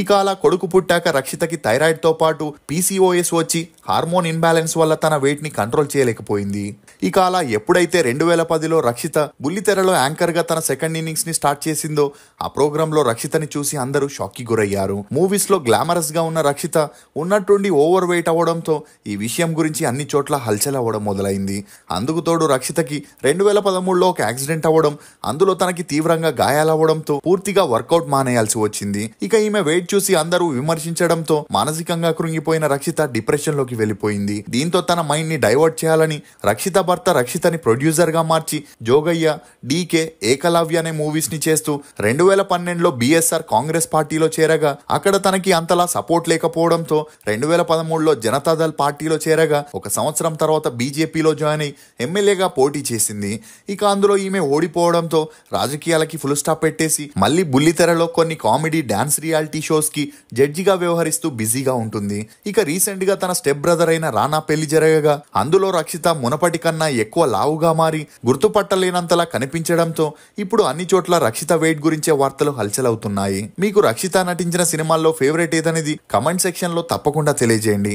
ఇక అలా కొడుకు పుట్టాక రక్షితకి థైరాయిడ్ తో పాటు పీసీఓఎస్ వచ్చి హార్మోన్ ఇన్బ్యాలెన్స్ వల్ల తన వెయిట్ ని కంట్రోల్ చేయలేకపోయింది. ఇక అలా ఎప్పుడైతే 2010లో రక్షిత బుల్లితెరలో యాంకర్ గా తన సెకండ్ ఇన్నింగ్స్ ని స్టార్ట్ చేసిందో ఆ ప్రోగ్రామ్ లో రక్షితని చూసి అందరూ షాక్ కి గురయ్యారు. మూవీస్ లో గ్లామరస్ గా ఉన్న రక్షిత ఉన్నట్టుండి ఓవర్ వెయిట్ అవ్వడంతో ఈ విషయం గురించి అన్ని చోట్ల హల్చల్ అవ్వడం మొదలైంది. అందుకు తోడు రక్షితకి 2013లో ఒక యాక్సిడెంట్ అవ్వడం, అందులో తనకి తీవ్రంగా గాయాలవ్వడంతో పూర్తిగా వర్కౌట్ మానేయాల్సి వచ్చింది. ఇక ఈమె వెయిట్ చూసి అందరూ విమర్శించడంతో మానసికంగా కృంగిపోయిన రక్షిత డిప్రెషన్ లోకి వెళ్ళిపోయింది. దీంతో తన మైండ్ ని డైవర్ట్ చేయాలని రక్షిత భర్త రక్షితని ప్రొడ్యూసర్ గా మార్చి జోగయ్య, డీకే, ఏకలవ్య అనే మూవీస్ ని చేస్తూ 2012లో బీఎస్ఆర్ కాంగ్రెస్ పార్టీలో చేరగా అక్కడ తనకి అంతలా సపోర్ట్ లేకపోవడంతో 2013లో జనతాదళ్ పార్టీలో చేరగా 1 సంవత్సరం తర్వాత బీజేపీలో జాయిన్ అయి ఎమ్మెల్యేగా పోటీ చేసింది. ఇక అందులో ఈమె ఓడిపోవడంతో రాజకీయాలకి ఫుల్ స్టాప్ పెట్టేసి మళ్ళీ బుల్లితెరలో కొన్ని కామెడీ డాన్స్ రియాలిటీ షోస్ కి జడ్జిగా వ్యవహరిస్తూ బిజీగా ఉంటుంది. ఇక రీసెంట్ గా తన స్టెప్ బ్రదర్ అయిన రానా పెళ్లి జరగగా అందులో రక్షిత మునపటి కన్నా ఎక్కువ లావుగా మారి గుర్తుపట్టలేనంతలా కనిపించడంతో ఇప్పుడు అన్ని చోట్ల రక్షిత వెయిట్ గురించే వార్తలు హల్చల్ అవుతున్నాయి. మీకు రక్షిత నటించిన సినిమాల్లో ఫేవరెట్ ఏదనేది కమెంట్ సెక్షన్ లో తప్పకుండా తెలియజేయండి.